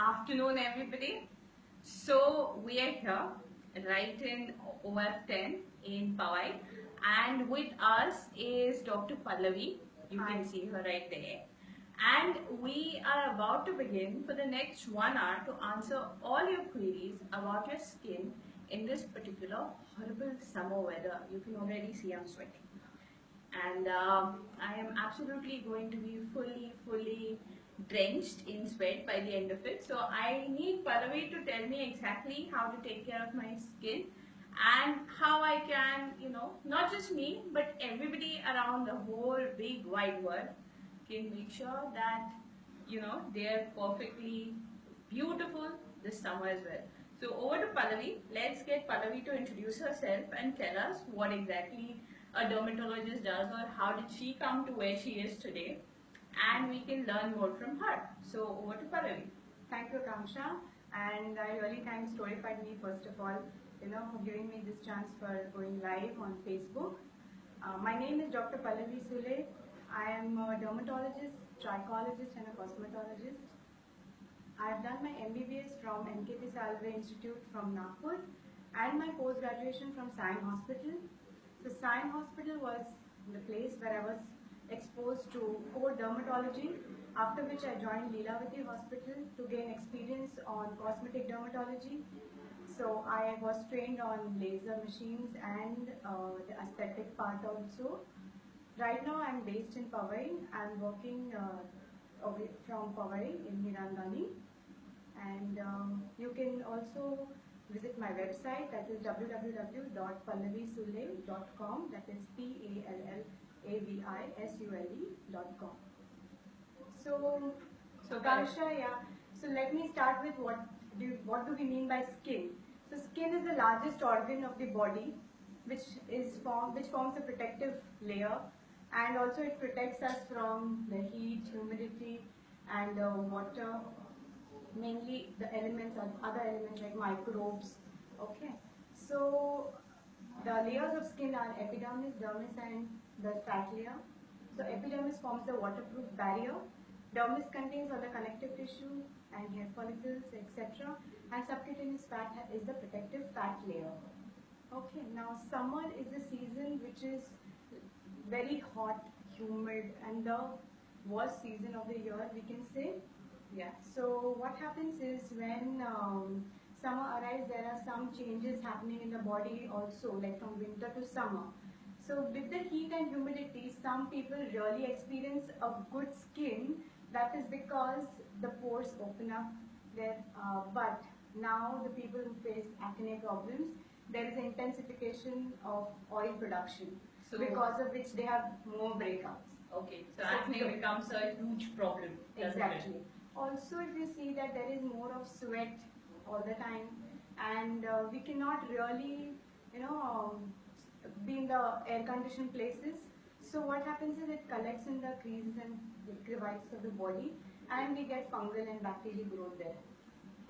afternoon, everybody. So we are here right in OF10 in Pawai, and with us is Dr. Pallavi. You can see her right there. And we are about to begin for the next 1 hour to answer all your queries about your skin in this particular horrible summer weather. You can already see I'm sweating. And I am absolutely going to be fully drenched in sweat by the end of it. So I need Pallavi to tell me exactly how to take care of my skin and how I can, not just me, but everybody around the whole big wide world can make sure that, they're perfectly beautiful this summer as well. So over to Pallavi. Let's get Pallavi to introduce herself and tell us what exactly a dermatologist does or how did she come to where she is today, and we can learn more from her. So over to Pallavi. Thank you, Kamsha, and I really thank Storified.me first of all, for giving me this chance for going live on Facebook. My name is Dr. Pallave Sule. I am a dermatologist, trichologist, and a cosmetologist. I have done my MBBS from Pallave Institute from Nagpur and my post-graduation from Sion Hospital. The Sion Hospital was the place where I was exposed to core dermatology, after which I joined Leelavati Hospital to gain experience on cosmetic dermatology. So I was trained on laser machines and the aesthetic part also. Right now I'm based in Pawai. I'm working away from Pawai in Hirandani. And you can also visit my website, that is www.pallavisule.com, that is PALLAVISULE.com. So Kamsha, yeah. So let me start with what do we mean by skin? So skin is the largest organ of the body, which forms a protective layer, and also it protects us from the heat, humidity, and water. Mainly the elements or other elements like microbes. Okay, so the layers of skin are epidermis, dermis, and the fat layer. So epidermis forms the waterproof barrier. Dermis contains all the connective tissue and hair follicles, etc. And subcutaneous fat is the protective fat layer. Okay, now summer is the season which is very hot, humid, and the worst season of the year, we can say. Yeah, so what happens is when summer arrives, there are some changes happening in the body also, like from winter to summer. So with the heat and humidity, some people really experience a good skin. That is because the pores open up there. But now the people who face acne problems, there is intensification of oil production, so because of which they have more breakouts. Okay, so acne becomes a huge problem. Exactly. Also, if you see that there is more of sweat all the time, and we cannot really, be in the air-conditioned places. So what happens is it collects in the creases and the crevices of the body, and we get fungal and bacterial growth there.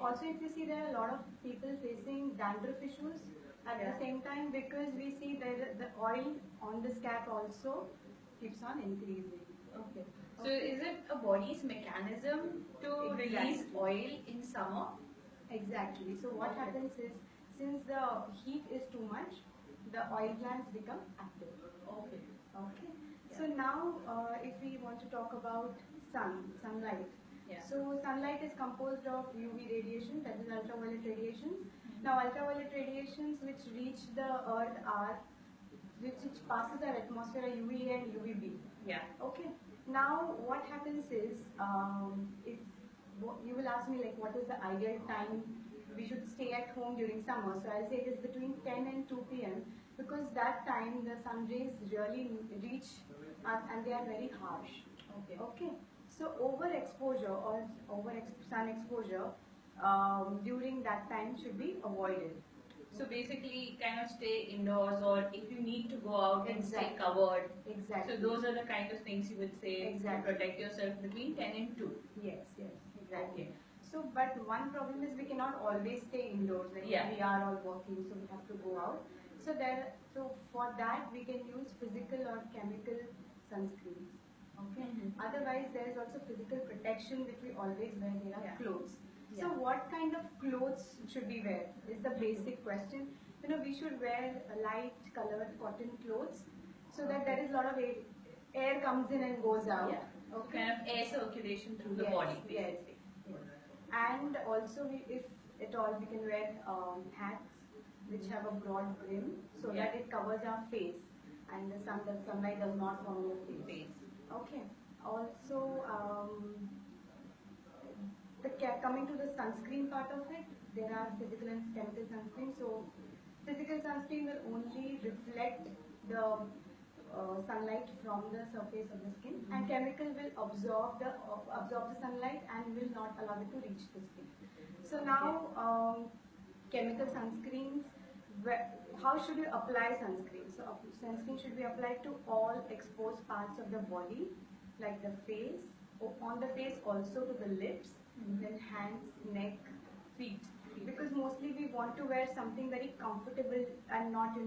Also, if you see, there are a lot of people facing dandruff issues at the same time, because we see that the oil on the scalp also keeps on increasing. Okay. So is it a body's mechanism to release oil in summer? Exactly. So what happens is, since the heat is too much, the oil glands become active. Okay. Okay. Yeah. So now, if we want to talk about sunlight. Yeah. So sunlight is composed of UV radiation, that is ultraviolet radiations. Now ultraviolet radiations which reach the earth are, which passes our atmosphere, are UVA and UVB. Yeah. Okay. Now, what happens is, if you will ask me like what is the ideal time we should stay at home during summer, so I'll say it is between 10 and 2 p.m. because that time the sun rays really reach us and they are very harsh. Okay. Okay. So overexposure or sun exposure during that time should be avoided. So basically, kind of stay indoors, or if you need to go out and stay covered. Exactly. So those are the kind of things you would say to protect yourself between 10 and 2. Yes, exactly. Okay. So, but one problem is we cannot always stay indoors. Like we are all working, so we have to go out. So for that we can use physical or chemical sunscreens. Okay. Otherwise, there is also physical protection which we always wear in our clothes. So what kind of clothes should we wear is the basic question. We should wear light colored cotton clothes so that there is a lot of air comes in and goes out. Yeah. Okay. Kind of air circulation through the Yes, body, yes. basically. And also, if at all, we can wear hats which have a broad brim so that it covers our face and the sunlight does not fall on your face. Okay. Also, coming to the sunscreen part of it, there are physical and chemical sunscreen. So, physical sunscreen will only reflect the sunlight from the surface of the skin, and chemical will absorb the sunlight and will not allow it to reach the skin. So now, chemical sunscreens. How should you apply sunscreen? So sunscreen should be applied to all exposed parts of the body, like the face, on the face also to the lips, then hands, neck, feet. Because mostly we want to wear something very comfortable and not,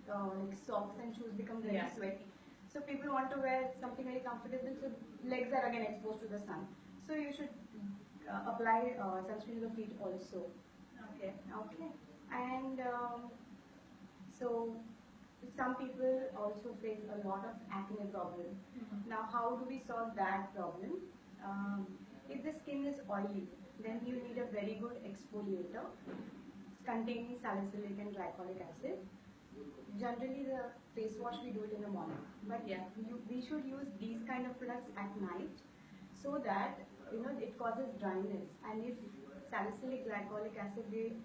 like socks and shoes become very sweaty. So people want to wear something very comfortable, so legs are again exposed to the sun. So you should apply sunscreen to the feet also. Okay. Okay. And so some people also face a lot of acne problem. Now, how do we solve that problem? If the skin is oily, then you need a very good exfoliator containing salicylic and glycolic acid. Generally, the face wash we do it in the morning, but we should use these kind of products at night so that it causes dryness. And if salicylic glycolic acid we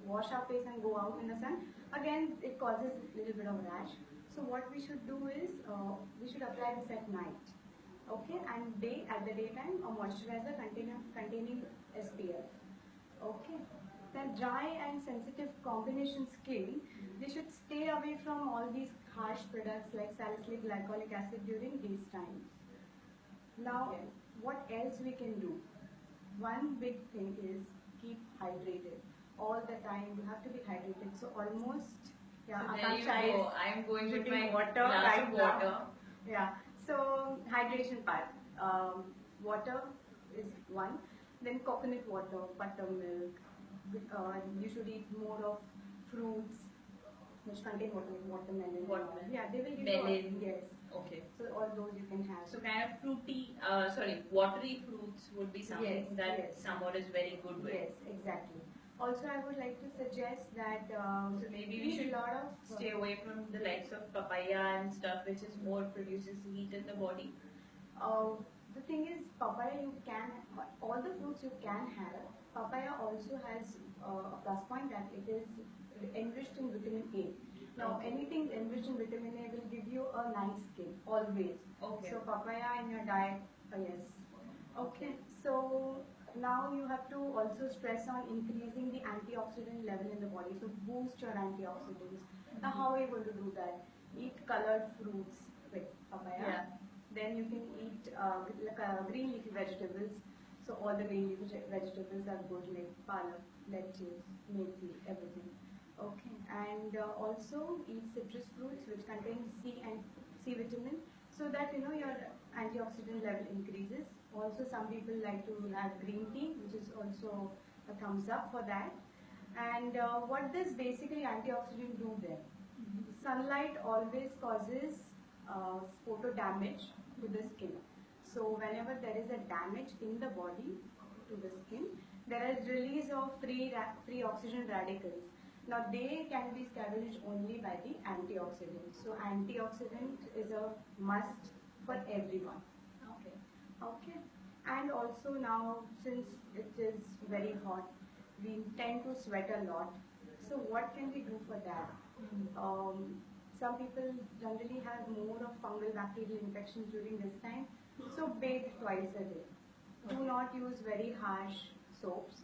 wash our face and go out in the sun, again it causes a little bit of rash. So what we should do is we should apply this at night. Okay, and at the daytime a moisturizer containing SPF. Okay. Then dry and sensitive combination skin, they should stay away from all these harsh products like salicylic glycolic acid during these times. Now, what else we can do? One big thing is keep hydrated. All the time you have to be hydrated. So almost, so there you go. I'm going with my water glass right of water. now. Yeah. So hydration part. Water is one. Then coconut water, buttermilk. You should eat more of fruits which contain water, like watermelon. Watermelon. Yeah, they will give melon. you. Yes. Okay. So all those you can have. So kind of fruity, watery fruits would be something that summer is very good with. Yes, exactly. Also, I would like to suggest that so maybe we should stay away from the likes of papaya and stuff, which is more produces heat in the body. The thing is, papaya all the fruits you can have. Papaya also has a plus point that it is enriched in vitamin A. Now, anything enriched in vitamin A will give you a nice skin, always. Okay. So, papaya in your diet, yes. Okay, so now you have to also stress on increasing the antioxidant level in the body. So, boost your antioxidants. Now, how are you going to do that? Eat colored fruits with papaya. Yeah. Then you can eat green leafy vegetables. So all the green leafy vegetables are good, like palak, lettuce, methi, everything. Okay, and also eat citrus fruits which contain C vitamin, so that your antioxidant level increases. Also, some people like to have green tea, which is also a thumbs up for that. And what does basically antioxidant do then? Sunlight always causes photo damage to the skin. So whenever there is a damage in the body to the skin, there is release of free oxygen radicals. Now they can be scavenged only by the antioxidant. So antioxidant is a must for everyone. Okay. Okay. And also now, since it is very hot, we tend to sweat a lot. So what can we do for that? Some people generally have more of fungal bacterial infections during this time. So bathe twice a day. Do not use very harsh soaps.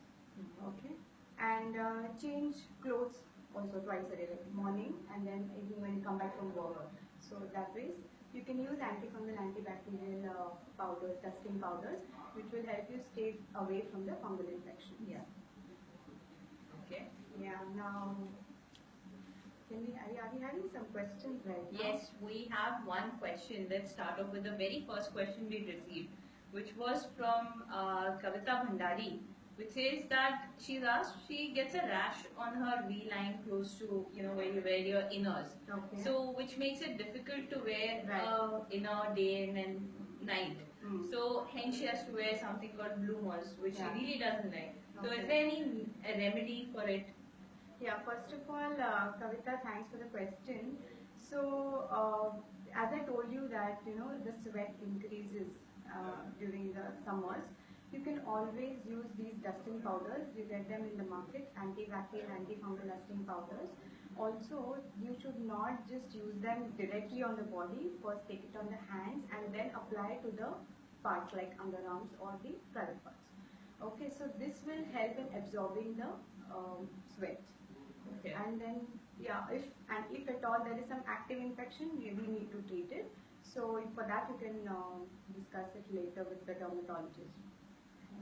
Okay. And change clothes also twice a day, like morning and then evening when you come back from work. So that way you can use antifungal, antibacterial powders, dusting powders, which will help you stay away from the fungal infection. Yeah. Okay. Yeah. Now, are we having some questions right now? Yes, we have one question. Let's start off with the very first question we received, which was from Kavita Bhandari. which says that she's asked she gets a rash on her V line close to where you wear your inners. Okay. So which makes it difficult to wear Right. inner day in and night. Mm. So hence she has to wear something called bloomers, which Yeah. she really doesn't like. So Okay. is there any remedy for it? Yeah, first of all, Kavita, thanks for the question. So, as I told you that the sweat increases during the summers, you can always use these dusting powders. You get them in the market, antibacterial, antifungal dusting powders. Also, you should not just use them directly on the body. First, take it on the hands and then apply to the parts like underarms or the private parts. Okay, so this will help in absorbing the sweat. Okay. And then, yeah, if at all there is some active infection, we need to treat it. So for that you can discuss it later with the dermatologist.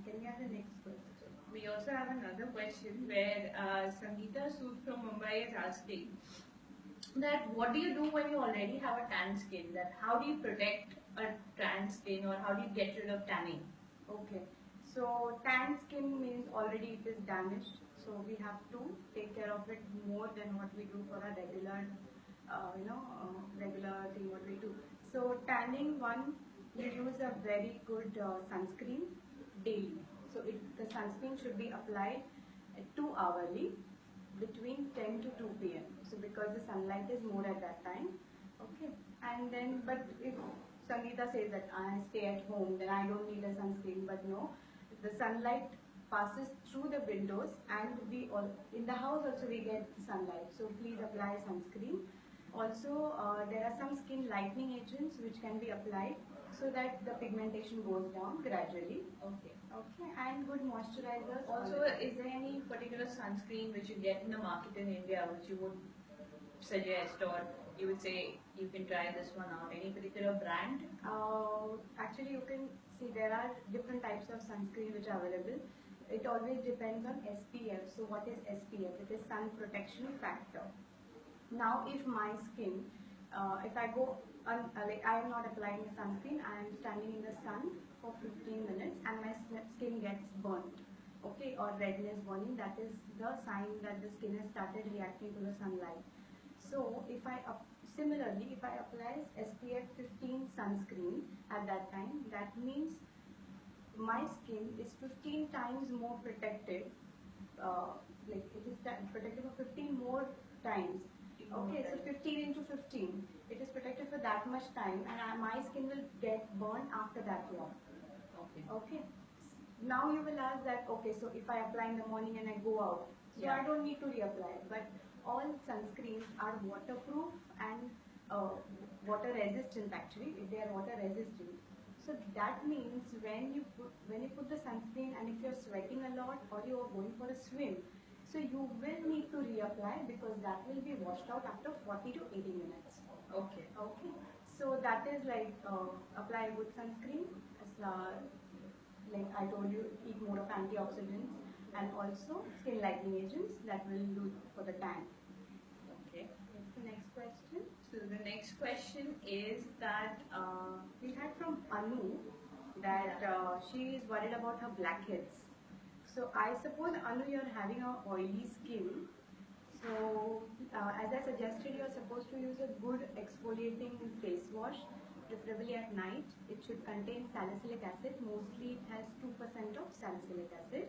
Can we have the next question? We also have another question where Sangeeta Sood from Mumbai is asking that what do you do when you already have a tan skin? That how do you protect a tan skin or how do you get rid of tanning? Okay. So tan skin means already it is damaged. So we have to take care of it more than what we do for a regular thing what we do. So tanning one, you use a very good sunscreen daily. So the sunscreen should be applied 2 hourly between 10 to 2 p.m. So because the sunlight is more at that time. Okay. And then, but if Sangeeta says that I stay at home, then I don't need a sunscreen. But no, the sunlight passes through the windows, and we all in the house also we get sunlight. So please apply sunscreen. Also, there are some skin lightening agents which can be applied so that the pigmentation goes down gradually. Okay. Okay, and good moisturizers. Also, is there any particular sunscreen which you get in the market in India which you would suggest or you would say you can try this one out? Any particular brand? Actually, you can see there are different types of sunscreen which are available. It always depends on SPF. So what is SPF? It is sun protection factor. Now, if my skin, if I go, like I am not applying sunscreen, I am standing in the sun for 15 minutes and my skin gets burnt, okay, or redness burning, that is the sign that the skin has started reacting to the sunlight. So, similarly, if I apply SPF 15 sunscreen at that time, that means my skin is 15 times more protected, like it is protected for 15 more times. Okay, so 15 into 15, it is protected for that much time, and my skin will get burned after that long. Okay. Okay. Now you will ask that, okay, so if I apply in the morning and I go out, so Yeah. I don't need to reapply. But all sunscreens are waterproof and water resistant actually. They are water resistant. So that means when you put the sunscreen and if you're sweating a lot or you are going for a swim, so you will need to reapply because that will be washed out after 40 to 80 minutes. Okay. Okay. So that is like apply good sunscreen. Like I told you, eat more of antioxidants and also skin lightening agents that will do for the tan. Okay. What's the next question? So the next question is that We had from Anu that she is worried about her blackheads. So I suppose Anu, you're having a oily skin. So as I suggested, you're supposed to use a good exfoliating face wash, preferably at night. It should contain salicylic acid. Mostly it has 2% of salicylic acid.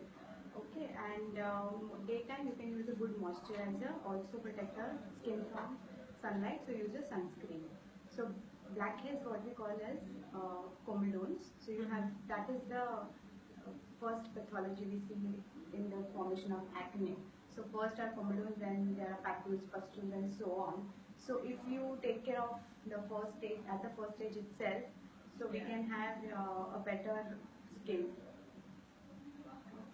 Okay, and daytime you can use a good moisturizer. Also protect our skin from sunlight. So use a sunscreen. So blackheads, what we call as comedones. So you have that is the first pathology we see in the formation of acne. So first are comedones, then there are papules, pustules, and so on. So if you take care of the first stage at the first stage itself, so we can have a better skin.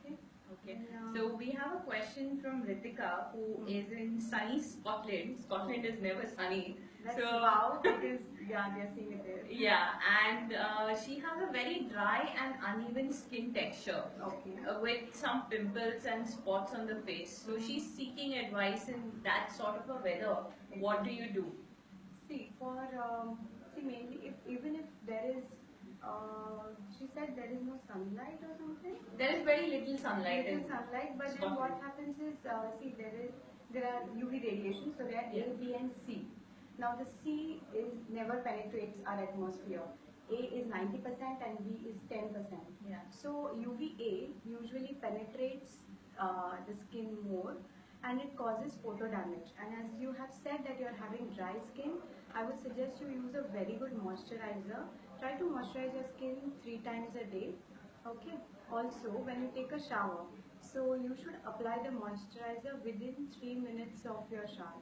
Okay. okay. So we have a question from Ritika who is in sunny Scotland. Scotland is never sunny. That's So wow, it is, yeah, they're seeing it there. yeah, and she has a very dry and uneven skin texture Okay. with some pimples and spots on the face. So she's seeking advice in that sort of a weather. What do you do? See, for see mainly if even if there is, she's said there is no sunlight or something? There is very little sunlight. Little sunlight, but then what happens is, see, there are UV radiation, so there are A, B, and C. Now the C is never penetrates our atmosphere. A is 90% and B is 10%. Yeah. So UVA usually penetrates the skin more and it causes photo damage. And as you have said that you are having dry skin, I would suggest you use a very good moisturizer. Try to moisturize your skin 3 times a day. Okay. Also, when you take a shower, so you should apply the moisturizer within 3 minutes of your shower.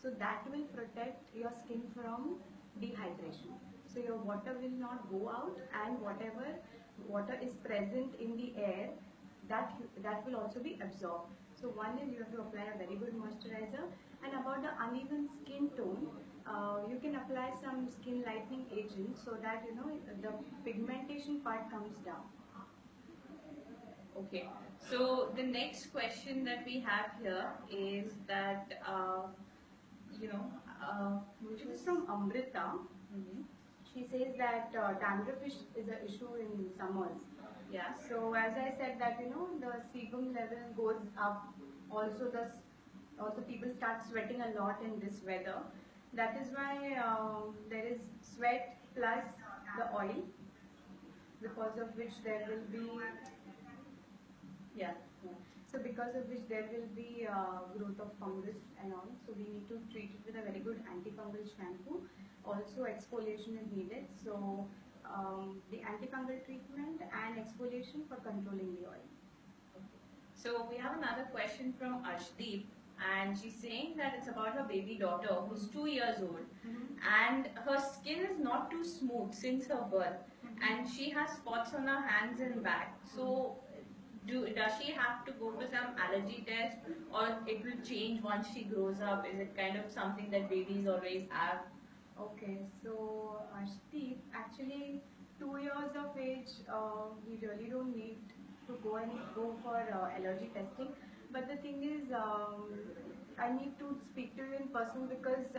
So that will protect your skin from dehydration. So your water will not go out, and whatever water is present in the air, that will also be absorbed. So one is you have to apply a very good moisturizer. And about the uneven skin tone, you can apply some skin lightening agent so that the pigmentation part comes down. Okay. So the next question that we have here is that you know Which is from Amrita. Mhm. She says that dandruff is an issue in summers. Yeah. So as I said that the sebum level goes up. Also people start sweating a lot in this weather. That is why there is sweat plus the oil, because of which there will be Yeah. so because of which there will be growth of fungus and all. So we need to treat it with a very good antifungal shampoo. Also exfoliation is needed. So the antifungal treatment and exfoliation for controlling the oil. So we have another question from Arshdeep, and she's saying that it's about her baby daughter who's 2 years old, and her skin is not too smooth since her birth, and she has spots on her hands and back. So does she have to go for some allergy test, or it will change once she grows up? Is it kind of something that babies always have? Okay, so Ashdeep, actually 2 years of age, we really don't need to go for allergy testing. But the thing is, I need to speak to you in person, because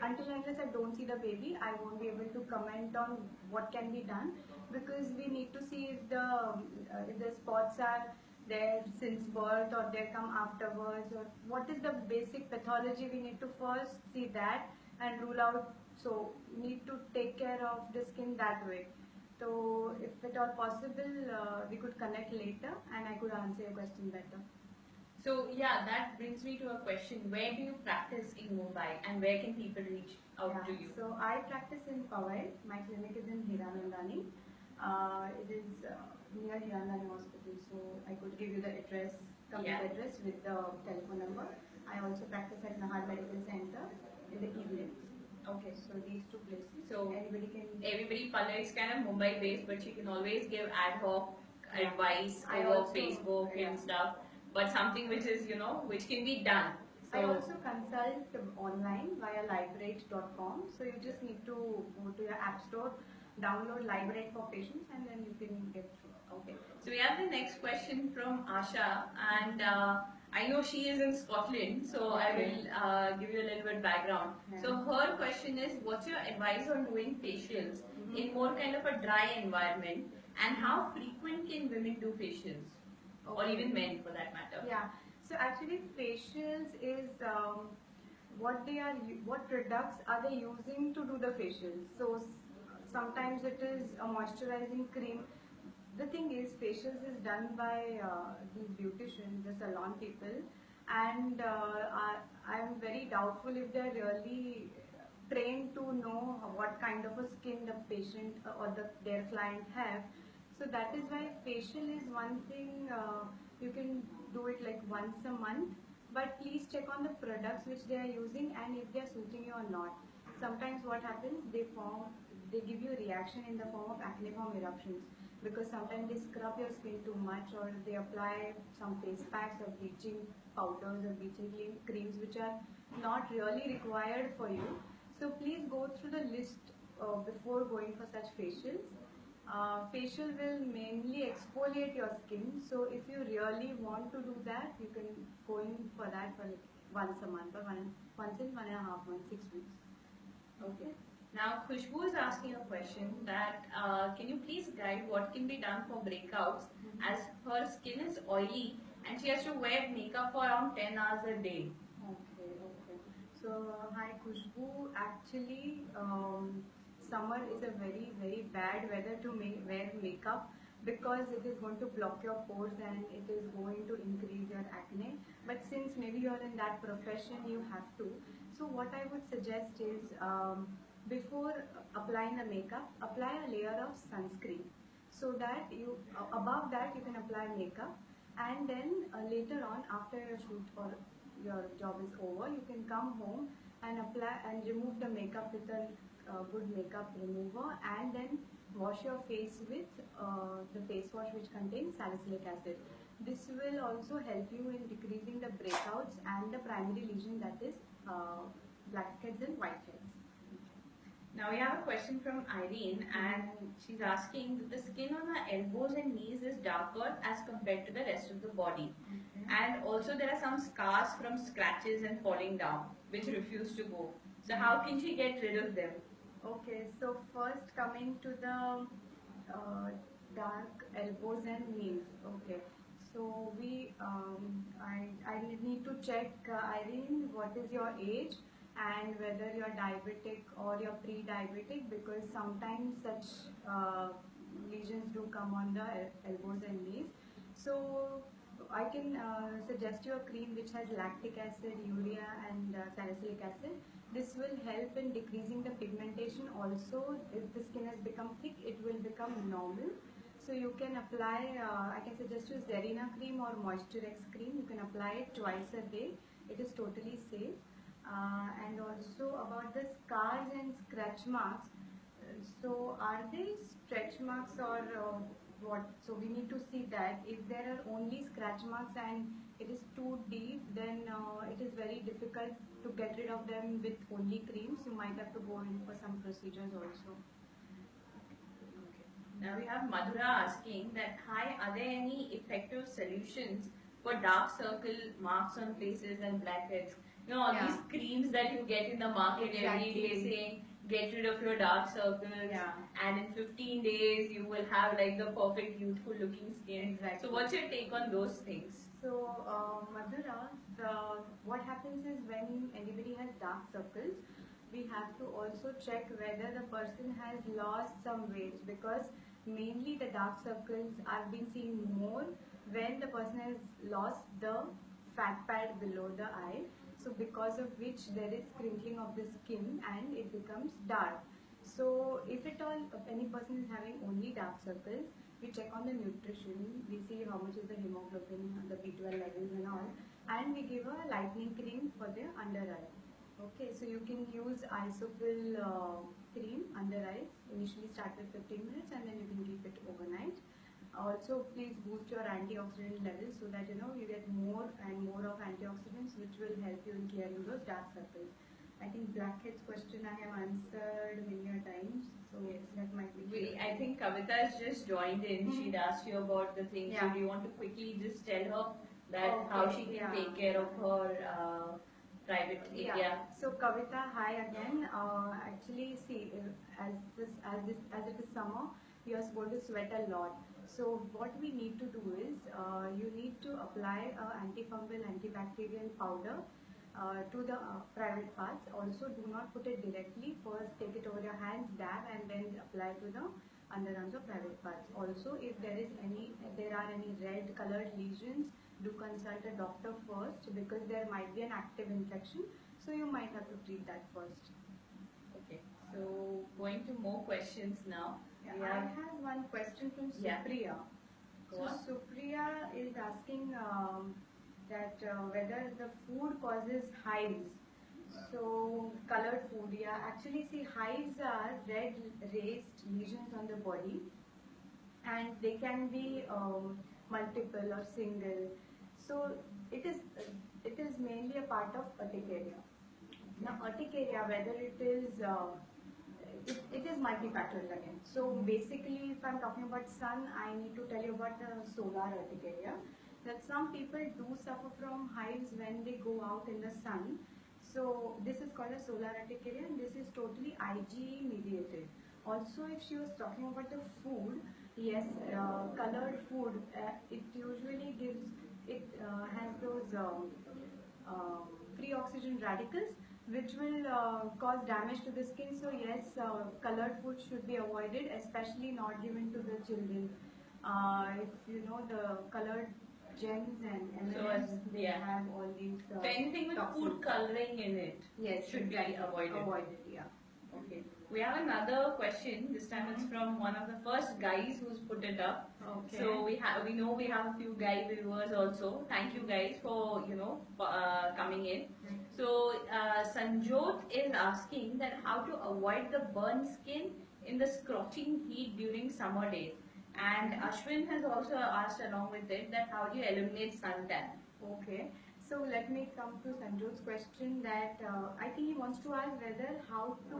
until unless I don't see the baby, I won't be able to comment on what can be done, because we need to see if the spots are there since birth or they come afterwards, or what is the basic pathology. We need to first see that and rule out. So need to take care of the skin that way. So if at all possible, we could connect later and I could answer your question better. So yeah, that brings me to a question. Where do you practice in Mumbai, and where can people reach out to you? So I practice in Powai. My clinic is in Hiranandani. It is near Hiranandani Hospital. So I could give you the address, complete address with the telephone number. I also practice at Nahar Medical Center in the evenings. Okay. So these two places. So everybody Pallava is kind of Mumbai based, but she can always give ad hoc advice I over also- Facebook and stuff. But something which is which can be done. So I also consult online via librate.com. So you just need to go to your app store, download Librate for Patients, and then you can get through. okay. So we have the next question from Asha, and I know she is in Scotland, so I will give you a little bit background. Yeah. So her question is, what's your advice on doing facials in more kind of a dry environment, and how frequent can women do facials, or even men for that matter? Yeah. So actually, facials is what products are they using to do the facials? So sometimes it is a moisturizing cream. The thing is, facials is done by these beauticians, the salon people, and I am very doubtful if they are really trained to know what kind of a skin the patient or their client have. So that is why facial is one thing. You can do it like once a month, but please check on the products which they are using and if they are suiting you or not. Sometimes what happens, they give you a reaction in the form of acneiform eruptions, because sometimes they scrub your skin too much, or they apply some face packs or bleaching powders or bleaching creams which are not really required for you. So please go through the list before going for such facials. Facial will mainly exfoliate your skin, so if you really want to do that, you can go in for that for like once a month, or once in 1.5 months, 6 weeks. Okay. Now, Khushbu is asking a question that can you please guide what can be done for breakouts as her skin is oily and she has to wear makeup for around 10 hours a day. Okay, okay. So, hi Khushbu. Actually, summer is a very, very bad weather to wear makeup because it is going to block your pores and it is going to increase your acne. But since maybe you are in that profession, you have to. So, what I would suggest is before applying the makeup, apply a layer of sunscreen so that you above that you can apply makeup, and then later on after your shoot or your job is over, you can come home and apply and remove the makeup with a good makeup remover, and then wash your face with the face wash which contains salicylic acid. This will also help you in decreasing the breakouts and the primary lesion, that is blackheads and whiteheads. Now we have a question from Irene, and she's asking that the skin on her elbows and knees is darker as compared to the rest of the body. Okay. And also there are some scars from scratches and falling down which refuse to go. So how can she get rid of them? Okay, so first coming to the dark elbows and knees. Okay, so I need to check, Irene, what is your age and whether you're diabetic or you're pre-diabetic, because sometimes such lesions do come on the elbows and knees. So I can suggest you a cream which has lactic acid, urea and salicylic acid. This will help in decreasing the pigmentation. Also, if the skin has become thick, it will become normal. So you can apply, I can suggest you Zerina cream or Moisture X cream. You can apply it twice a day. It is totally safe. And also about the scars and scratch marks. So are they stretch marks or what? So we need to see that. If there are only scratch marks and it is too deep, then it is very difficult to get rid of them with only creams. You might have to go in for some procedures also. Now we have Madhura asking that, hi, are there any effective solutions for dark circle, marks on faces and blackheads? You know, all these creams that you get in the market every day saying, get rid of your dark circles, and in 15 days you will have like the perfect youthful looking skin. Exactly. So what's your take on those things? So, Madhura, what happens is when anybody has dark circles, we have to also check whether the person has lost some weight, because mainly the dark circles are being seen more when the person has lost the fat pad below the eye. So because of which there is crinkling of the skin and it becomes dark. So if at all if any person is having only dark circles, we check on the nutrition, we see how much is the hemoglobin, the B12 levels and all, and we give a lightening cream for the under eye. Okay, so you can use isofil cream under eyes. Initially start with 15 minutes and then you can keep it overnight. Also, please boost your antioxidant levels so that you get more and more of antioxidants, which will help you in clearing those dark circles. I think blackheads question I have answered many a times, so yes, that might be clear. I think Kavita has just joined in. She'd asked you about the things. So do you want to quickly just tell her that how she can take care of her private area? Yeah. So Kavita, hi again. Actually, see, as it is summer, you are going to sweat a lot. So what we need to do is, you need to apply antifungal, antibacterial powder to the private parts. Also, do not put it directly. First, take it over your hands, dab, and then apply to the underarms or private parts. Also, if there are any red colored lesions, do consult a doctor first, because there might be an active infection. So you might have to treat that first. Okay. So going to more questions now. Yeah, I have one question from Supriya. So Supriya is asking that whether the food causes hives. So colored food, yeah. Actually, see, hives are red raised lesions on the body, and they can be multiple or single. So it is mainly a part of urticaria. Now urticaria, whether it is multifactorial again. So basically, if I'm talking about sun, I need to tell you about the solar urticaria. That some people do suffer from hives when they go out in the sun. So this is called a solar urticaria, and this is totally IgE mediated. Also, if she was talking about the food, yes, colored food, it usually gives, it has those uh, free oxygen radicals which will cause damage to the skin. So yes, colored food should be avoided, especially not given to the children. If you know the colored gems and M&Ms, they yeah, have all these so anything with toxins. food coloring in it, Yes, should exactly. be avoided. Avoided, yeah. Okay. We have another question. This time it's from one of the first guys who's put it up. Okay. So we know we have a few guy viewers also. Thank you guys for coming in. So Sanjot is asking that how to avoid the burnt skin in the scorching heat during summer days. And Ashwin has also asked along with it that how do you eliminate suntan? Okay. So let me come to Sanjot's question that I think he wants to ask whether how to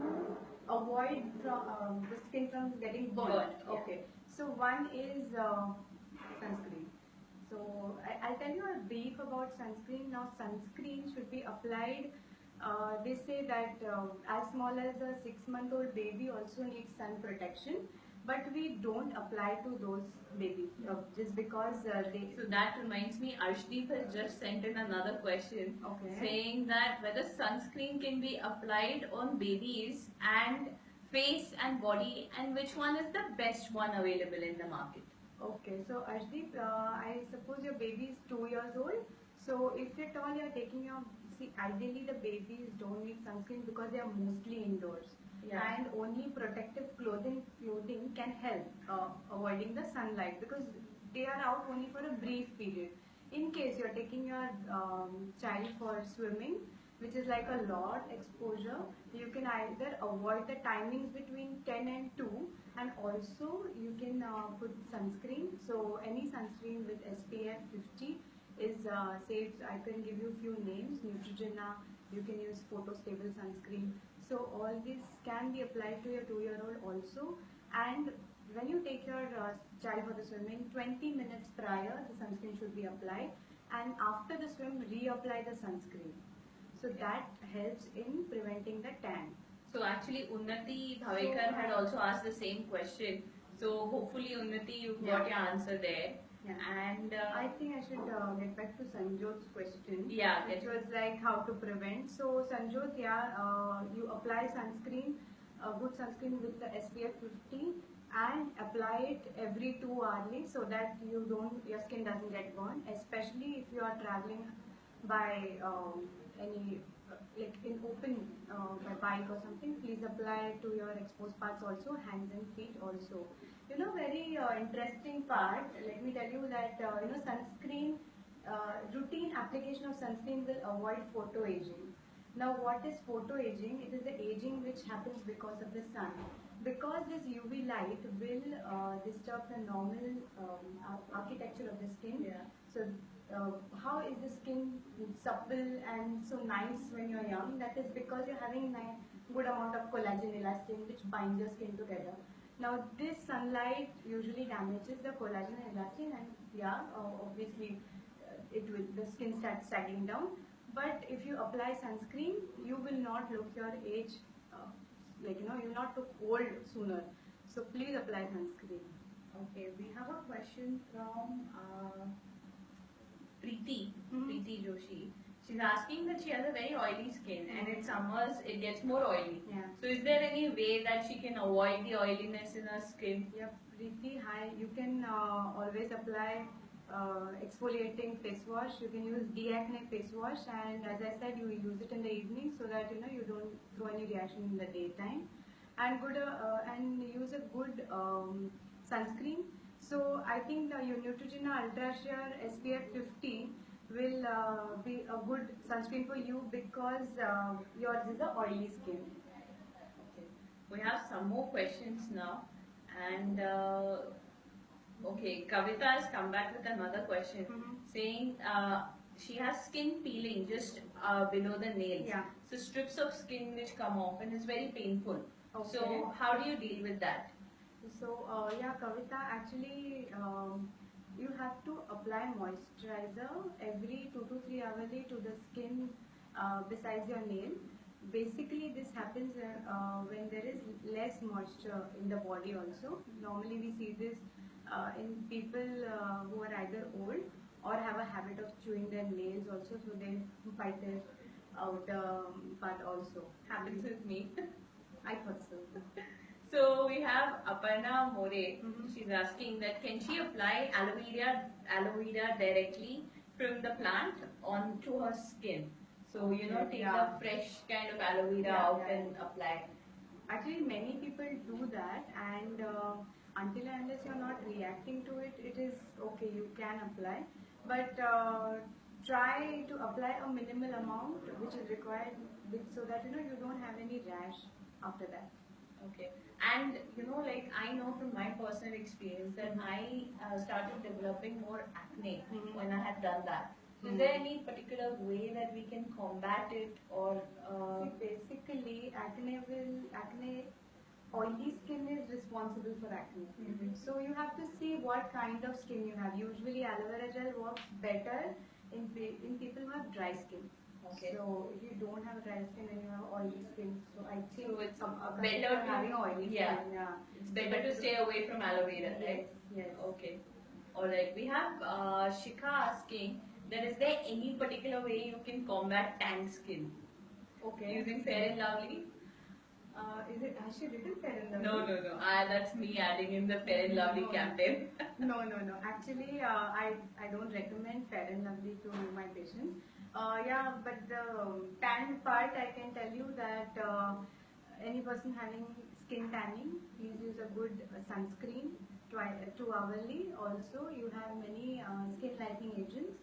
avoid the skin from getting burnt. Burnt, yeah. Okay. So one is sunscreen. So I'll tell you a brief about sunscreen. Now sunscreen should be applied. They say that as small as a 6-month-old baby also needs sun protection, but we don't apply to those babies just because they. So that reminds me, Arshdeep has just sent in another question, Okay. saying that whether sunscreen can be applied on babies and face and body, and which one is the best one available in the market. Okay, so Ashdeep, I suppose your baby is 2 years old. So if at all you are taking your, see, ideally the babies don't need sunscreen because they are mostly indoors. Yeah. And only protective clothing can help avoiding the sunlight because they are out only for a brief period. In case you are taking your child for swimming, which is like a lot exposure, you can either avoid the timings between 10 and 2, and also you can put sunscreen. So any sunscreen with SPF 50 is safe. I can give you a few names: Neutrogena, you can use photo stable sunscreen. So all this can be applied to your 2-year-old also. And when you take your child for the swimming, 20 minutes prior the sunscreen should be applied, and after the swim reapply the sunscreen. So that helps in preventing the tan. So actually Unnati Bhavekar had also asked the same question. So hopefully Unnati, you've got your answer there. Yeah. And I think I should get back to Sanjot's question. Yeah, which was like how to prevent. So Sanjot, yeah, you apply sunscreen, good sunscreen with the SPF 50, and apply it every 2 hourly so that your skin doesn't get burned. Especially if you are traveling by any like in open by bike or something, please apply to your exposed parts also, hands and feet also. Very interesting part. Let me tell you that sunscreen, routine application of sunscreen will avoid photo aging. Now, what is photo aging? It is the aging which happens because of the sun. Because this UV light will disturb the normal architecture of the skin. Yeah. So, how is the skin supple and so nice when you're young? That is because you're having good amount of collagen elastin which binds your skin together. Now, this sunlight usually damages the collagen and elastin, and yeah, obviously, the skin starts sagging down. But if you apply sunscreen, you will not look your age, you'll not look old sooner. So please apply sunscreen. Okay, we have a question from Preeti Joshi. She's asking that she has a very oily skin and in summers it gets more oily. Yeah. So is there any way that she can avoid the oiliness in her skin? Yep, Preeti, hi. You can always apply exfoliating face wash. You can use de-acne face wash, and as I said, you use it in the evening so that you don't throw any reaction in the daytime. And and use a good sunscreen. So I think your Neutrogena Ultra Sheer SPF 50 will be a good sunscreen for you because yours is a oily skin. Okay. We have some more questions now, and okay, Kavita has come back with another question, saying she has skin peeling just below the nails. Yeah. So strips of skin which come off and it's very painful. Okay. So how do you deal with that? So yeah, Kavita, actually you have to apply moisturizer every 2 to 3 hourly to the skin besides your nail. Basically, this happens when there is less moisture in the body also. Normally, we see this in people who are either old or have a habit of chewing their nails also, so they bite their outer part also. Happens with me. I thought so. So we have Aparna More. Mhm. She's asking that can she apply aloe vera directly from the plant onto her skin? So Okay, take the yeah. fresh kind of aloe vera Yeah, out yeah. and apply. Actually, many people do that, and until and unless you're not reacting to it, it is okay. You can apply, but try to apply a minimal amount which is required, so that you don't have any rash after that. Okay. And like I know from my personal experience that I started developing more acne when I had done that. So is there any particular way that we can combat it or See, basically, acne, oily skin is responsible for acne. So you have to see what kind of skin you have. Usually, aloe vera gel works better in people who have dry skin. Okay. So if you don't have dry skin and you have oily skin, so I think so it's better better to having oily yeah, skin. Yeah, it's better to stay away from aloe vera, right? Yes. Okay. All right. We have Shikha asking that is there any particular way you can combat tan skin Okay. using Fair and Lovely? Is it has she written Fair and Lovely? No. That's me adding in the Fair and Lovely No. campaign. No. Actually, I don't recommend Fair and Lovely to my patients. Yeah, but the tan part, I can tell you that any person having skin tanning, please use a good sunscreen 2 hourly. Also, you have many skin lightening agents,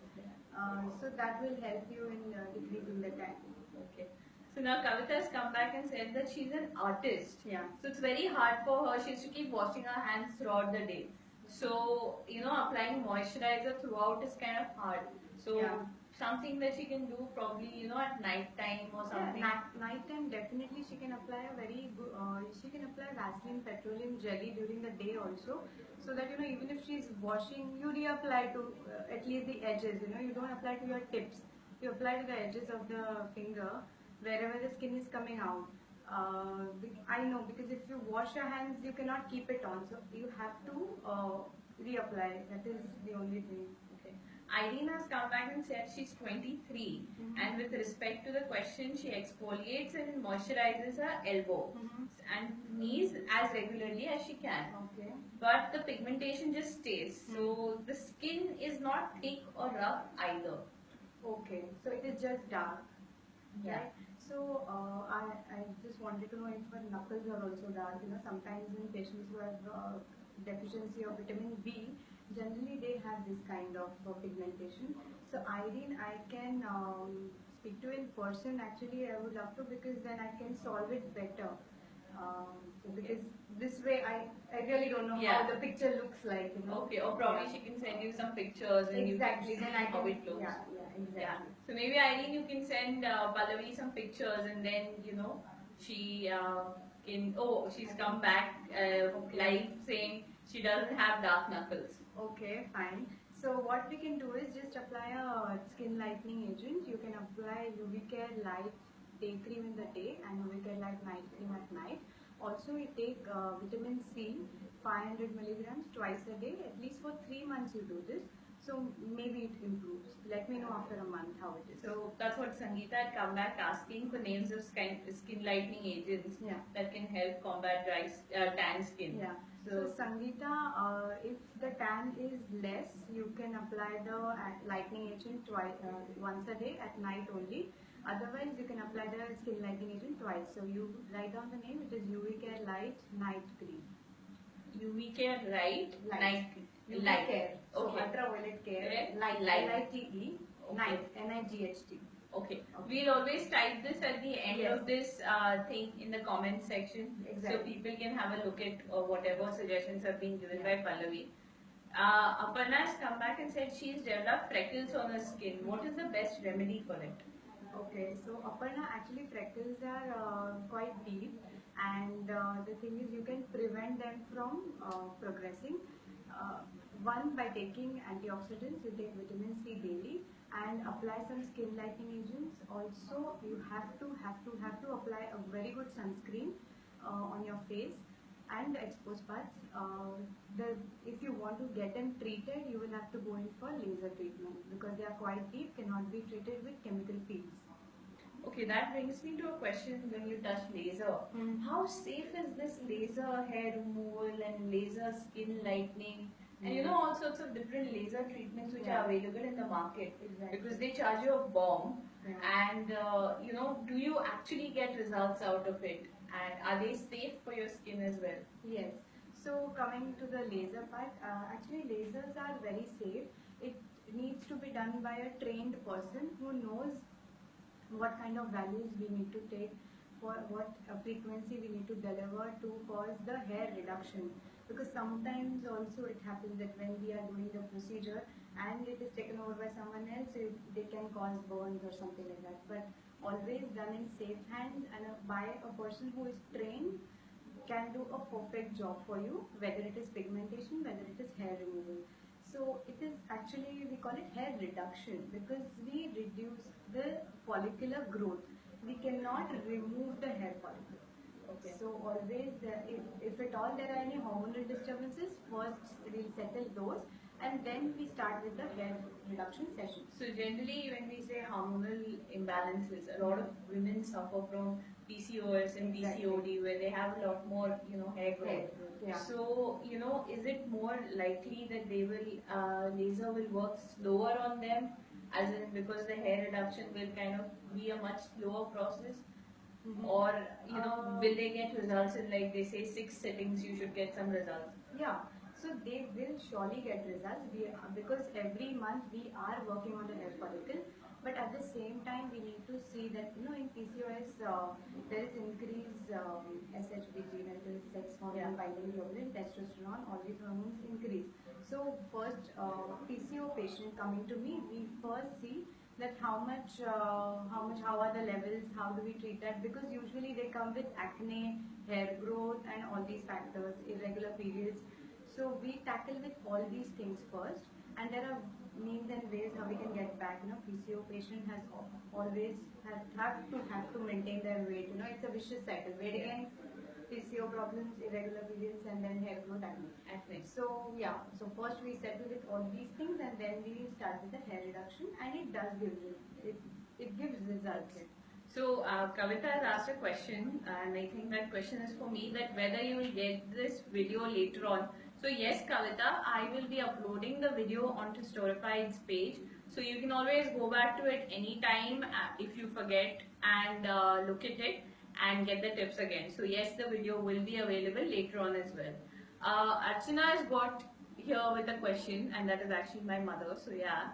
so that will help you in decreasing the tan. Okay. So now Kavita has come back and said that she's an artist. Yeah. So it's very hard for her. She has to keep washing her hands throughout the day. So, applying moisturizer throughout is kind of hard. So Yeah. something that she can do probably, at night time or something. Yeah, night time definitely she can apply a very good. She can apply Vaseline petroleum jelly during the day also, so that even if she's washing, you reapply to at least the edges. You don't apply to your tips. You apply to the edges of the finger wherever the skin is coming out. I know, because if you wash your hands, you cannot keep it on, so you have to reapply. That is the only thing. Okay. Irene has come back and said she's 23 and with respect to the question, she exfoliates and moisturizes her elbow and knees as regularly as she can. Okay. But the pigmentation just stays. So the skin is not thick or rough either. Okay, so it is just dark. Yeah. Right? So I just wanted to know if her knuckles are also dark. Sometimes in patients who have deficiency of vitamin B, generally they have this kind of pigmentation. So Irene, I can speak to in person. Actually, I would love to, because then I can solve it better. Because this way I really don't know how the picture looks like. Okay, or probably she can send you some pictures and Exactly. you can Then see I how can, it looks. yeah, exactly. Yeah. So maybe Eileen, you can send Pallavi some pictures and then she can. Oh, she's come back live saying she doesn't have dark knuckles. Okay, fine. So what we can do is just apply a skin lightening agent. You can apply UV Care Light day cream in the day and UV Care Light night cream at night. Also, you take vitamin C, 500 milligrams twice a day. At least for 3 months you do this. So maybe it improves. Let me know after a month how it is. So that's what Sangeeta had come back asking for names of skin lightening agents that can help combat tan skin. Yeah. So Sangeeta, if the tan is less, you can apply the lightening agent once a day at night only. Otherwise, you can apply the skin lightening agent twice. So you write down the name. It is UV Care Light Night Cream. UV Care Night UV Care. So Okay. ultraviolet care. Light. Light. Okay. Night. NIGHT. Okay. We'll always type this at the end of this thing in the comment section, so people can have a look at whatever suggestions have been given by Pallavi. Aparna has come back and said she's developed freckles on her skin. What is the best remedy for it? Okay, so Aparna, actually freckles are quite deep, and the thing is you can prevent them from progressing. One, by taking antioxidants. You take vitamin C daily. and apply some skin lightening agents. Also, you have to apply a very good sunscreen on your face and the exposed parts. If you want to get them treated, you will have to go in for laser treatment because they are quite deep, cannot be treated with chemical peels. Okay, that brings me to a question when you touch laser. How safe is this laser hair removal and laser skin lightening? And you know, all sorts of different laser treatments which are available in the market. Exactly. Because they charge you a bomb. And you know, do you actually get results out of it? And are they safe for your skin as well? Yes. So coming to the laser part, actually lasers are very safe. It needs to be done by a trained person who knows what kind of values we need to take, for what frequency we need to deliver to cause the hair reduction. Because sometimes also it happens that when we are doing the procedure and it is taken over by someone else, they can cause burns or something like that. But always done in safe hands and by a person who is trained can do a perfect job for you, whether it is pigmentation, whether it is hair removal. So it is actually, we call it hair reduction because we reduce the follicular growth. We cannot remove the hair follicle. Okay. So always, if at all there are any hormonal disturbances, first we'll settle those and then we start with the hair reduction session. So generally, when we say hormonal imbalances, a lot of women suffer from PCOS and PCOD, where they have a lot more, you know, hair growth. Yeah. So, you know, is it more likely that they will laser will work slower on them, as in because the hair reduction will kind of be a much slower process? Or, you know, will they get results in, like they say, 6 sittings? You should get some results. Yeah, so they will surely get results because every month we are working on the hair follicle. But at the same time, we need to see that, you know, in PCOS there is increased SHBG, that is sex hormone binding globulin, testosterone, all these hormones increase. So first, PCO patient coming to me, we first see that how are the levels, how do we treat that? Because usually they come with acne, hair growth, and all these factors, irregular periods. So we tackle with all these things first, and there are means and ways how we can get back. You know, PCO patient has always have to maintain their weight. You know, it's a vicious cycle. Weight gain, PCO problems, irregular periods, and then hair growth, acne. So yeah, so first we settle with all these things, and then we start with the hair reduction, and it does give it gives results. So Kavita has asked a question, and I think that question is for me, that whether you will get this video later on. So yes, Kavita, I will be uploading the video onto Storified's page. So you can always go back to it anytime if you forget and look at it and get the tips again. So yes, the video will be available later on as well. Archana has got here with a question, and that is actually my mother. So yeah.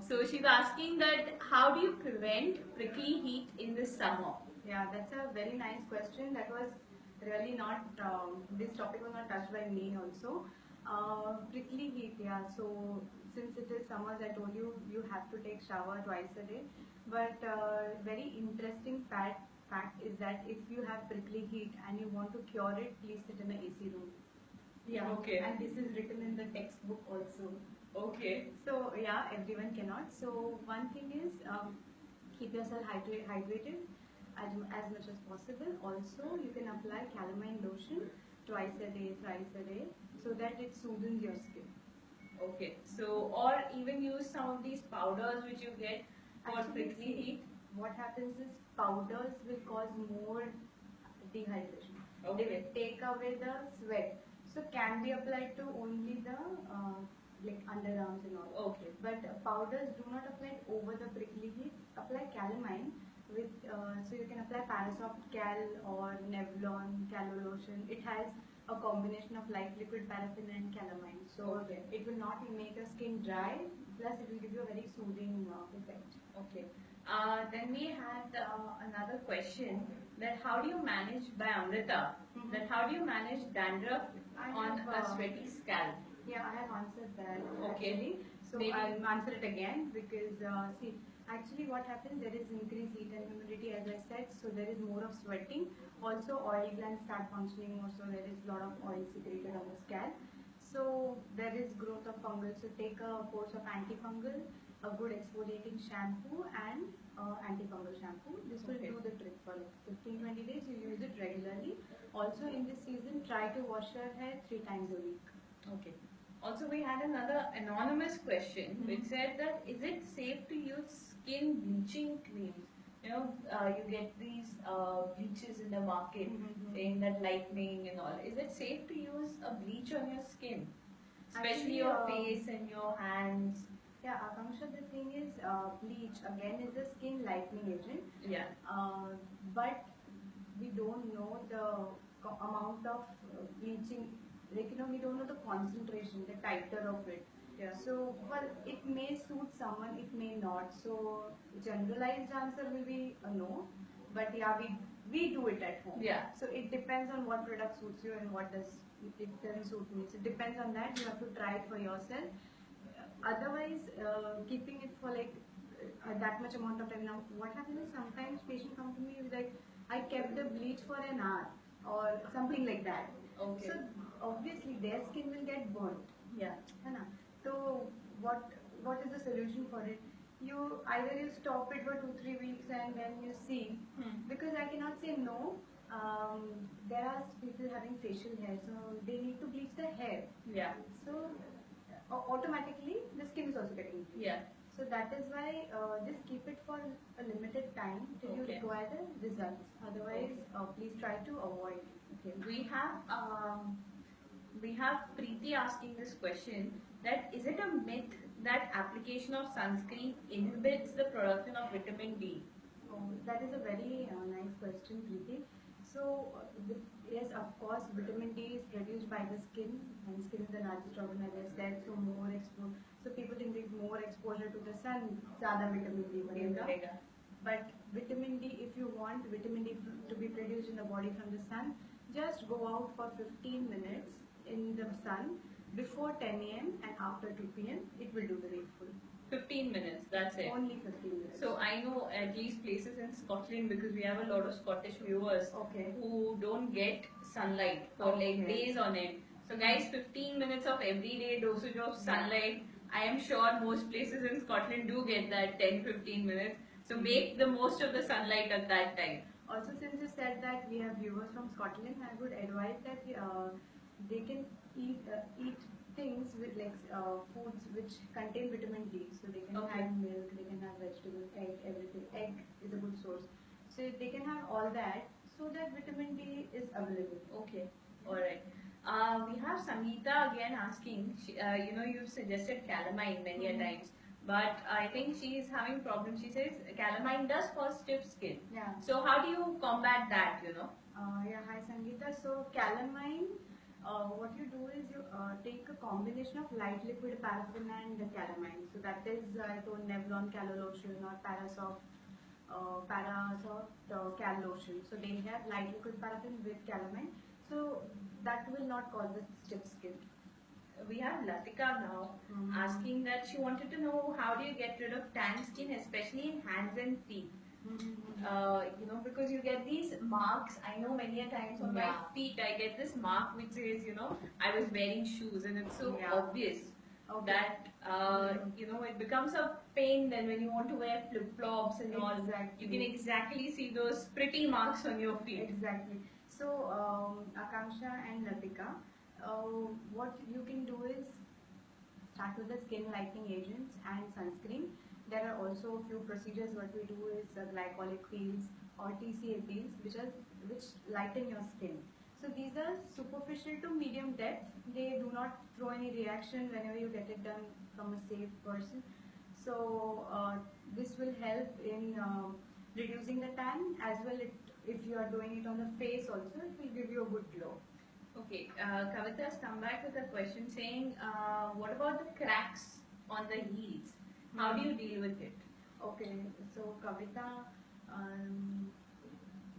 So she's asking that how do you prevent prickly heat in the summer? Yeah, that's a very nice question. That was really not, this topic was not touched by me also. Prickly heat, yeah. So since it is summers, I told you, you have to take shower twice a day. But very interesting fact is that if you have prickly heat and you want to cure it, please sit in an AC room. Yeah. Okay. And this is written in the textbook also. Okay. So yeah, everyone cannot. So one thing is keep yourself hydrated as much as possible. Also, you can apply calamine lotion twice a day, thrice a day, so that it soothes your skin. Okay. So, or even use some of these powders which you get for prickly heat. What happens is powders will cause more dehydration. Okay. They will take away the sweat. So can be applied to only the like underarms and all. Okay. But powders do not apply over the prickly heat. Apply calamine with so you can apply Parasoft Cal or Nevlon Calo lotion. It has a combination of light liquid paraffin and calamine. So it will not make your skin dry. Plus it will give you a very soothing effect. Okay. Then we had another question, that how do you manage, by Amrita, that how do you manage dandruff on a sweaty scalp? Yeah, I have answered that. Okay. Actually. So Maybe. I'll answer it again because see, actually what happens, there is increased heat and humidity as I said, so there is more of sweating. Also oil glands start functioning more, so there is a lot of oil secreted on the scalp. So there is growth of fungal. So take a course of antifungal, a good exfoliating shampoo, and antifungal shampoo. This will do the trick for like 15-20 days. You use it regularly. Also in this season, try to wash your hair 3 times a week. Okay. Also, we had another anonymous question which said that is it safe to use skin bleaching creams? You get these bleaches in the market saying that lightening and all. Is it safe to use a bleach on your skin, especially Actually, your face and your hands? Yeah, Akanksha, the thing is, bleach again is a skin lightening agent. Yeah. But we don't know the amount of bleaching. Like we don't know the concentration, the titer of it. Yeah. So, well, it may suit someone, it may not. So, generalized answer will be a no. But yeah, we do it at home. Yeah. So it depends on what product suits you and what does it doesn't suit me. So it depends on that. You have to try it for yourself. Otherwise, keeping it for like that much amount of time. Now, what happens is sometimes patient come to me with like, I kept the bleach for an hour or something like that. Okay. So obviously their skin will get burnt. Yeah. है ना? So what is the solution for it? You either you stop it for 2-3 weeks and then you see, because I cannot say no. There are people having facial hair, so they need to bleach their hair. Yeah. So automatically the skin is also getting bleached. Yeah. So that is why just keep it for a limited time till you Okay. require the results. Otherwise, please try to avoid. Okay. We have Preeti asking this question that is it a myth that application of sunscreen inhibits the production of vitamin D? That is a very nice question, Preeti. So, yes, of course, vitamin D is produced by the skin, and skin is the largest organ, as I said. So, more exposure. So, people think with more exposure to the sun, ज़्यादा vitamin D बढ़ेगा. But vitamin D, if you want vitamin D to be produced in the body from the sun, just go out for 15 minutes in the sun before 10 a.m. and after 2 p.m. It will do the needful. 15 minutes, that's it. Only 15 minutes. So I know at least places in Scotland because we have a lot of Scottish viewers who don't get sunlight for like days on end. So guys, 15 minutes of everyday dosage of sunlight. I am sure most places in Scotland do get that 10-15 minutes. So make the most of the sunlight at that time. Also, since you said that we have viewers from Scotland, I would advise that they can eat things with like foods which contain vitamin D. So they can have milk, they can have vegetables, egg, everything. Egg is a good source. So they can have all that so that vitamin D is available. Okay, all right. We have Sangeeta again asking. You've suggested calamine many a times, but I think she is having problems. She says calamine does cause stiff skin. Yeah. So how do you combat that? Yeah, hi Sangeeta. So calamine, what you do is you take a combination of light liquid paraffin and calamine. So that is I told Nevlon Calo lotion or Parasoft Cal lotion. So they have light liquid paraffin with calamine. So that will not cause the stiff skin. We have Latika now asking that she wanted to know how do you get rid of tan skin, especially in hands and feet. Because you get these marks. I know many a times on my feet I get this mark which says, I was wearing shoes, and it's so obvious that it becomes a pain then when you want to wear flip flops and all. You can exactly see those pretty marks on your feet. Exactly. So Akanksha and Latika, what you can do is start with the skin lightening agents and sunscreen. There are also a few procedures. What we do is glycolic peels or TCA peels, which lighten your skin. So these are superficial to medium depth. They do not throw any reaction whenever you get it done from a safe person. So this will help in reducing the tan as well. If you are doing it on the face also, it will give you a good glow. Okay, Kavita has come back with a question saying, what about the cracks on the heels? How do you deal with it? Okay, so Kavita,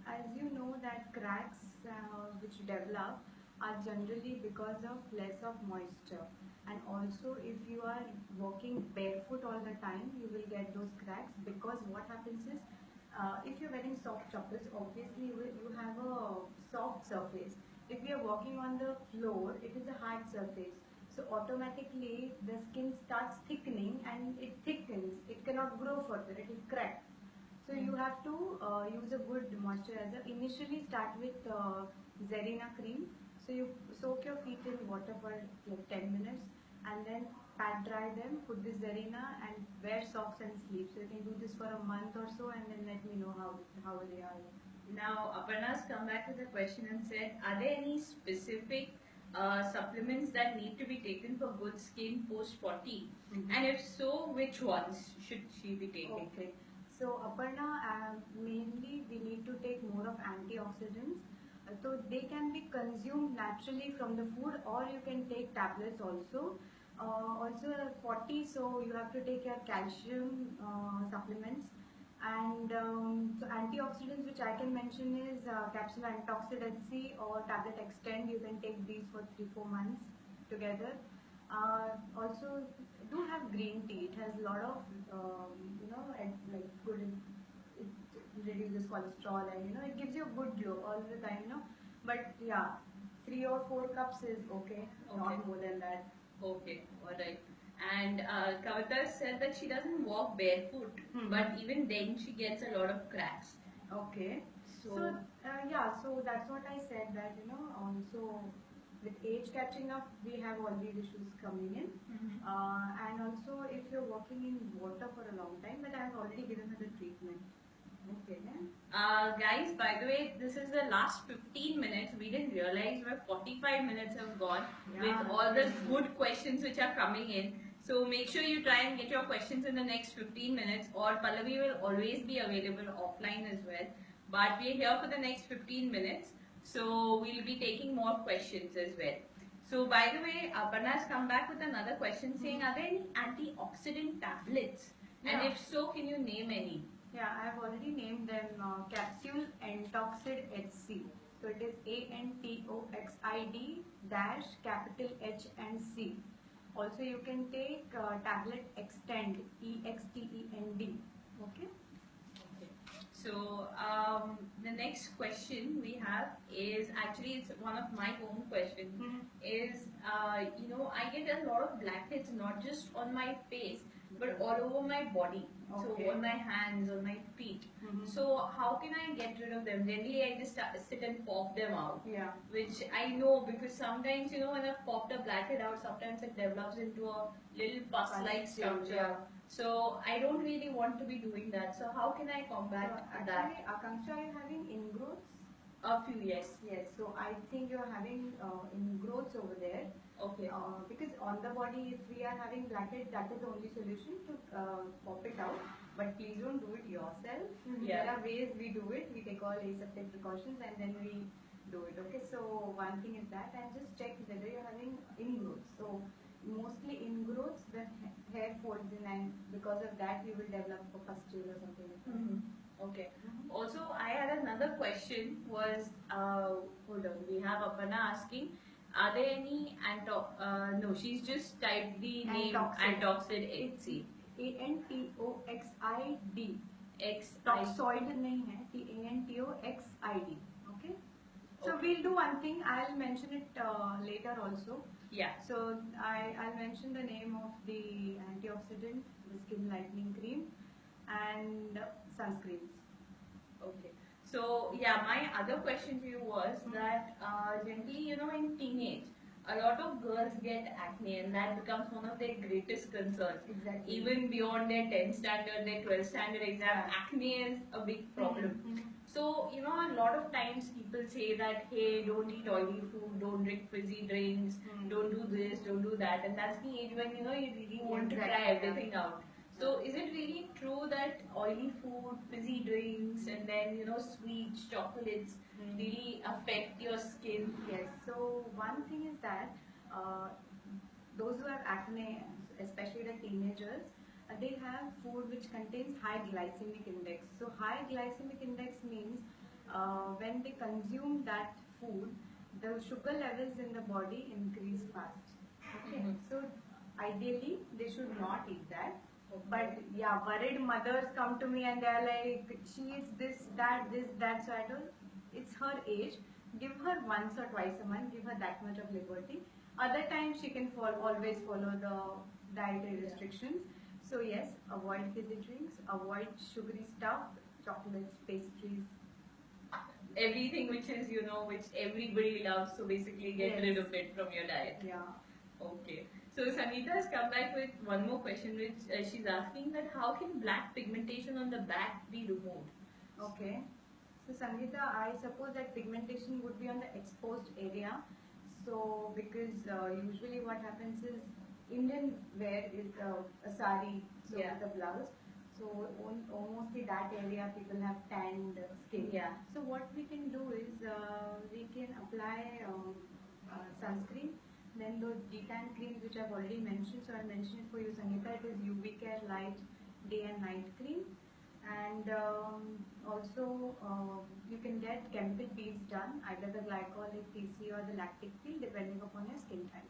as you know that cracks which develop are generally because of less of moisture, and also if you are walking barefoot all the time you will get those cracks, because what happens is if you're wearing soft chappals, obviously you have a soft surface. If we are walking on the floor, it is a hard surface. So automatically the skin starts thickening and it thickens. It cannot grow further. It will crack. So you have to use a good moisturizer. Initially start with Zerina cream. So you soak your feet in water for like 10 minutes and then pat dry them, put this Zerina and wear socks and sleep. So you can do this for a month or so and then let me know how they are. Now, Aparna's come back with a question and said, are there any specific supplements that need to be taken for good skin post 40? And if so, which ones should she be taking? Okay. So Aparna, mainly we need to take more of antioxidants. So they can be consumed naturally from the food or you can take tablets also. Also 40, so you have to take your calcium supplements. And so antioxidants which I can mention is capsule antioxid HC or tablet extend. You can take these for 3-4 months together. Also do have green tea. It has a lot of like good. It reduces cholesterol and it gives you a good glow all the time. But yeah, 3 or 4 cups is okay. Not more than that. Okay, alright. And Kavita said that she doesn't walk barefoot, but even then she gets a lot of cracks. Okay. So yeah, so that's what I said that also with age catching up, we have all these issues coming in. And also if you're working in water for a long time, but I have already given her the treatment. Okay. Guys, by the way, this is the last 15 minutes. We didn't realize where 45 minutes have gone with all the good questions which are coming in. So make sure you try and get your questions in the next 15 minutes, or Pallavi will always be available offline as well. But we're here for the next 15 minutes, so we'll be taking more questions as well. So by the way, Aparna has come back with another question saying, are there any antioxidant tablets? And if so, can you name any? Yeah, I have already named them capsule antioxid HC. So it is ANTOXID dash capital H and C. Also you can take tablet extend EXTEND. Okay. So the next question we have is actually it's one of my own questions. Is I get a lot of blackheads not just on my face but all over my body. So on my hands, on my feet. So how can I get rid of them? Generally, I just sit and pop them out. Yeah. Which I know because sometimes when I've popped a blackhead out, sometimes it develops into a little pus-like structure. Yeah. So I don't really want to be doing that. So how can I combat that? Actually, Akanksha, are you having ingrowths? A few, yes. Yes, so I think you're having ingrowths over there. Okay. Because on the body, if we are having blackhead, that is the only solution to pop it out. But please don't do it yourself. Yeah. There are ways we do it. We take all aseptic precautions and then we do it. Okay, so one thing is that, and just check whether you're having ingrowths. So mostly ingrowths, the hair folds in, and because of that, you will develop a pustule or something like that. Okay. Also, I had another question was, hold on, we have Aparna asking, are there any no, she's just typed the name Antoxid HC. ANTOXID. Toxoid नहीं है, ANTOXID. Okay. So we'll do one thing. I'll mention it later also. Yeah. So I'll mention the name of the antioxidant, the skin lightening cream, and sunscreens. Okay. So yeah, my other question to you was that generally, in teenage, a lot of girls get acne, and that becomes one of their greatest concerns. Exactly. Even beyond their 10th standard, their 12th standard exam, acne is a big problem. So, a lot of times people say that, hey, don't eat oily food, don't drink fizzy drinks, don't do this, don't do that. And that's the age when, you really want to try everything out. So, is it really true that oily food, fizzy drinks, and then, sweets, chocolates really affect your skin? Yes. So, one thing is that those who have acne, especially the teenagers, they have food which contains high glycemic index. So high glycemic index means when they consume that food, the sugar levels in the body increase fast. Okay. So ideally, they should not eat that. But yeah, worried mothers come to me and they are like, she eats this, that, this, that. So I don't. It's her age. Give her once or twice a month. Give her that much of liberty. Other times she can always follow the dietary restrictions. So yes, avoid fizzy drinks, avoid sugary stuff, chocolates, pastries. Everything which is, which everybody loves, so basically get rid of it from your diet. Yeah. Okay. So Sangeeta has come back with one more question, which she's asking that how can black pigmentation on the back be removed? Okay. So Sangeeta, I suppose that pigmentation would be on the exposed area. So because usually what happens is Indian wear is a sari, so Yeah. with a blouse. So mostly that area people have tanned skin. Yeah. So what we can do is we can apply sunscreen. Then those detan creams which I've already mentioned. So I'll mention it for you, Sangeeta. It is UV Care Light Day and Night Cream. And also you can get chemical peels done, either the glycolic PC or the lactic peel, depending upon your skin type.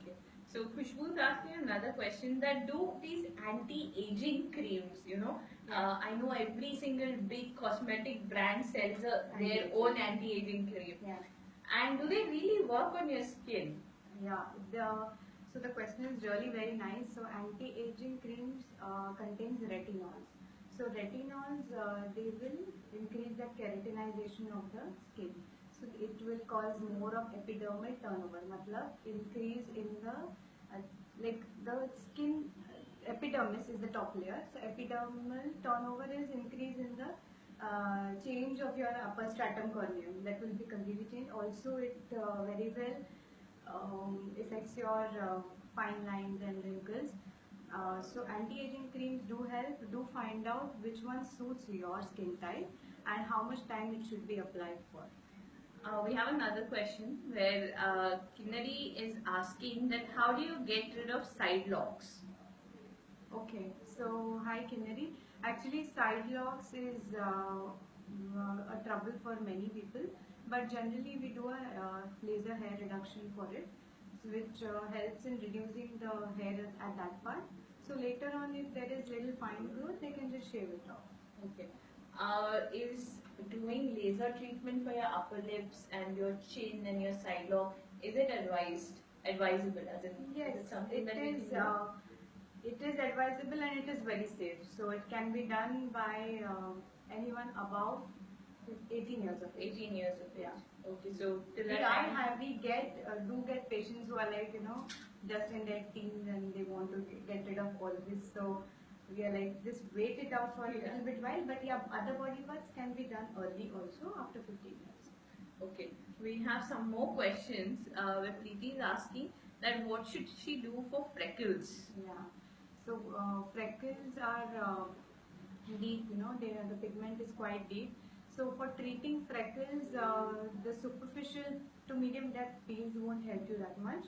Okay. So Khushbu is asking another question that do these anti-aging creams, I know every single big cosmetic brand sells their own anti-aging cream. Yeah. And do they really work on your skin? Yeah. So the question is really very nice. So anti-aging creams contains retinols. So retinols, they will increase the keratinization of the skin. So it will cause more of epidermal turnover. Matlab increase in the like the skin epidermis is the top layer. So epidermal turnover is increase in the change of your upper stratum corneum. That will be completely changed. Also, it very well affects your fine lines and wrinkles. So anti-aging creams do help. Do find out which one suits your skin type and how much time it should be applied for. We have another question where Kinnari is asking that how do you get rid of side locks? Okay, so hi Kinnari. Actually, side locks is a trouble for many people, but generally we do a laser hair reduction for it, which helps in reducing the hair at that part. So later on, if there is little fine growth, they can just shave it off. Okay. Is doing laser treatment for your upper lips and your chin and your side lock, is it advisable? As in, yes, is it something that we can do? It is advisable and it is very safe. So it can be done by anyone above 18 years of age. 18 years of age. Yeah. Okay, so till We that are time, we get patients who are like just in their teens and they want to get rid of all this. So we are like just wait it out for a little bit while. But yeah, other body parts can be done early also after 15 years. okay, we have some more questions where Preeti is asking that what should she do for freckles? Yeah. So freckles are deep, the pigment is quite deep. So for treating freckles, the superficial to medium depth peels won't help you that much.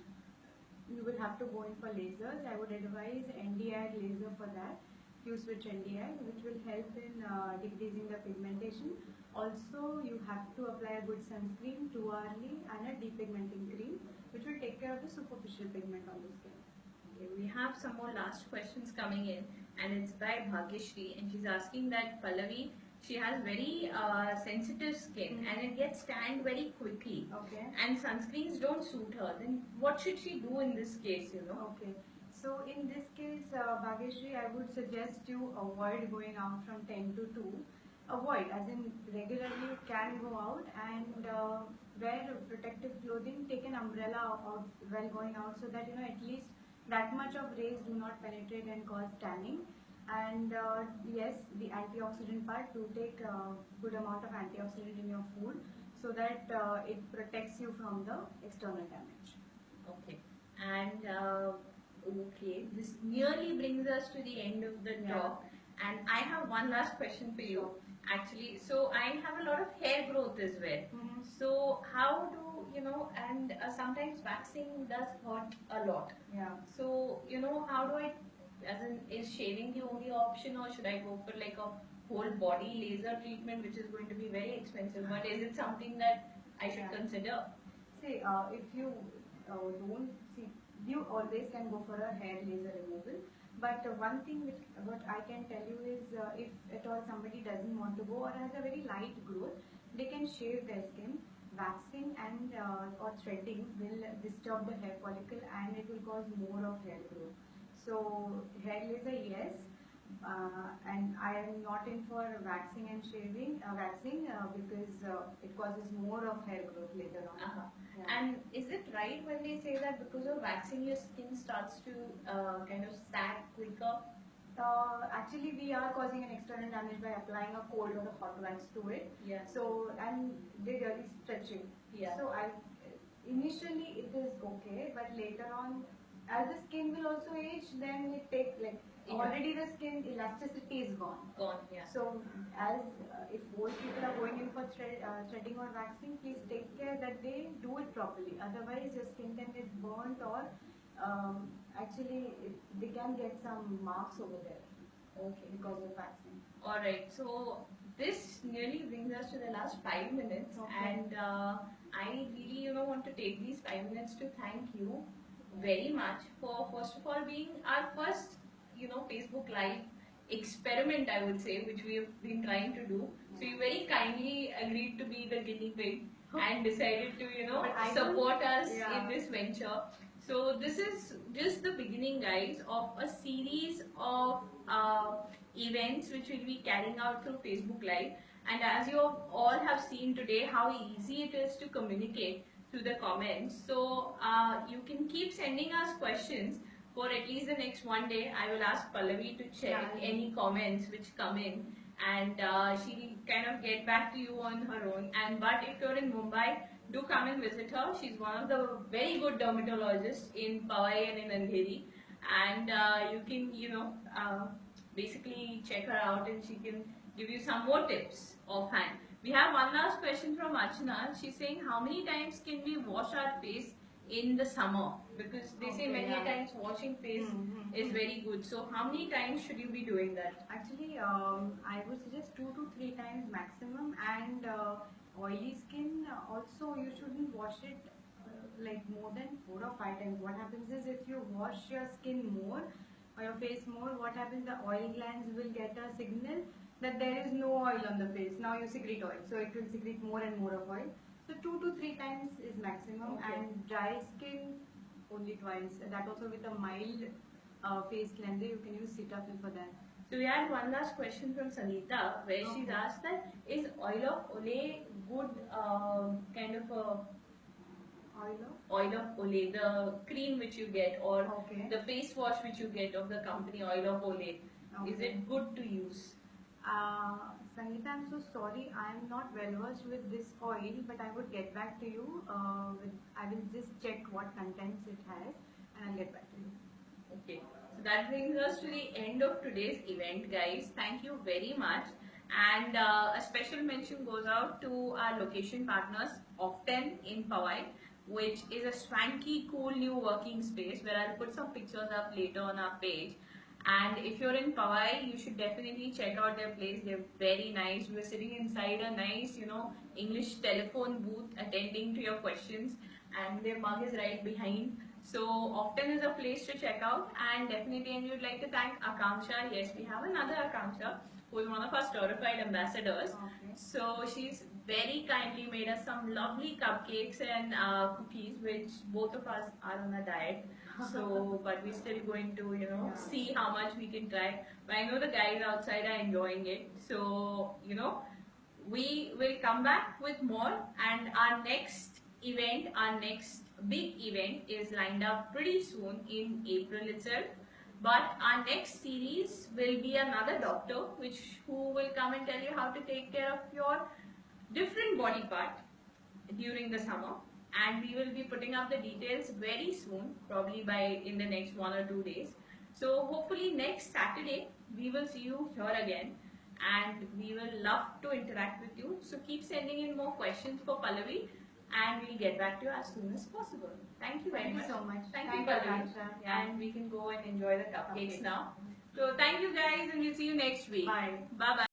You will have to go in for lasers. I would advise NDI laser for that. You switch NDI, which will help in decreasing the pigmentation. Also, you have to apply a good sunscreen, too early, and a depigmenting cream, which will take care of the superficial pigment on the skin. Okay, we have some more last questions coming in, and it's by Bhagyashri, and she's asking that Pallavi, she has very sensitive skin and it gets tanned very quickly. Okay. And sunscreens don't suit her. Then what should she do in this case? Okay. So in this case, Bhagyashri, I would suggest you avoid going out from 10 to 2. Avoid, as in regularly you can go out and wear protective clothing, take an umbrella out while going out so that at least that much of rays do not penetrate and cause tanning. And yes, the antioxidant part, do take a good amount of antioxidant in your food so that it protects you from the external damage. Okay. And okay, this nearly brings us to the end of the talk. And I have one last question for you. Actually, so I have a lot of hair growth as well. So how do and sometimes waxing does hurt a lot. Yeah. So how do I, as in, is shaving the only option, or should I go for like a whole body laser treatment, which is going to be very expensive? But is it something that I should consider? See, if you don't see, you always can go for a hair laser removal. But one thing which what I can tell you is, if at all somebody doesn't want to go or has a very light growth, they can shave their skin. waxing and or threading will disturb the hair follicle and it will cause more of hair growth. So hair laser, yes, and I am not in for waxing and shaving, because it causes more of hair growth later on. Yeah. And is it right when they say that because of waxing your skin starts to kind of sag quicker? Actually, we are causing an external damage by applying a cold or a hot wax to it. Yeah. So, and they really stretch it. Yeah. So, initially it is okay, but later on, as the skin will also age, then it takes like already the skin elasticity is gone. Gone. Yeah. So, as if old people are going in for threading or waxing, please take care that they do it properly. Otherwise, your skin can get burnt or actually they can get some marks over there. Okay. Because of vaccine. Alright, so this nearly brings us to the last 5 minutes, Okay. and I really, want to take these 5 minutes to thank you very much for first of all being our first, Facebook Live experiment, I would say, which we have been trying to do. So you very kindly agreed to be the guinea pig and decided to, support us in this venture. So this is just the beginning, guys, of a series of events which will be carrying out through Facebook Live. And as you all have seen today, how easy it is to communicate through the comments. So you can keep sending us questions for at least the next one day. I will ask Pallavi to check any comments which come in, and she'll kind of get back to you on her own. And but if you're in Mumbai, do come and visit her. She's one of the very good dermatologists in Powai and in Andheri, and you can basically check her out, and she can give you some more tips offhand. We have one last question from Archana. She's saying, how many times can we wash our face in the summer? Because they say many times washing face is very good. So how many times should you be doing that? Actually, I would suggest 2 to 3 times maximum, and oily skin also you shouldn't wash it like more than 4 or 5 times. What happens is if you wash your skin more or your face more, what happens, the oil glands will get a signal that there is no oil on the face. Now you secrete oil, so it will secrete more and more of oil. So 2 to 3 times is maximum, and dry skin only twice. That also with a mild face cleanser. You can use Cetaphil for that. So we had one last question from Sangeeta, where she's asked that is oil of Olay good kind of a oil of Olay, the cream which you get, or the face wash which you get of the company Oil of Olay, is it good to use? Sangeeta, I'm so sorry, I am not well versed with this oil, but I would get back to you. I will just check what contents it has, and I'll get back to you. Okay, so that brings us to the end of today's event, guys. Thank you very much. And a special mention goes out to our location partners, Often in Powai, which is a swanky, cool new working space where I'll put some pictures up later on our page. And if you're in Powai, you should definitely check out their place. They're very nice. We're sitting inside a nice, English telephone booth attending to your questions, and their mug is right behind. So Often is a place to check out, and definitely, and we'd like to thank Akanksha. Yes, we have another Akanksha who is one of our Storified ambassadors. So she's very kindly made us some lovely cupcakes and cookies, which both of us are on a diet. So, but we're still going to, see how much we can try. But I know the guys outside are enjoying it. So, we will come back with more, and our next event, our next big event is lined up pretty soon in April itself. But our next series will be another doctor who will come and tell you how to take care of your different body part during the summer, and we will be putting up the details very soon, probably by in the next 1 or 2 days. So hopefully next Saturday we will see you here again, and we will love to interact with you. So keep sending in more questions for Pallavi, and we'll get back to you as soon as possible. Thank you very much. Thank you so much. Thank you, Pallavi. And we can go and enjoy the cupcakes now. So thank you guys, and we'll see you next week. Bye. Bye bye.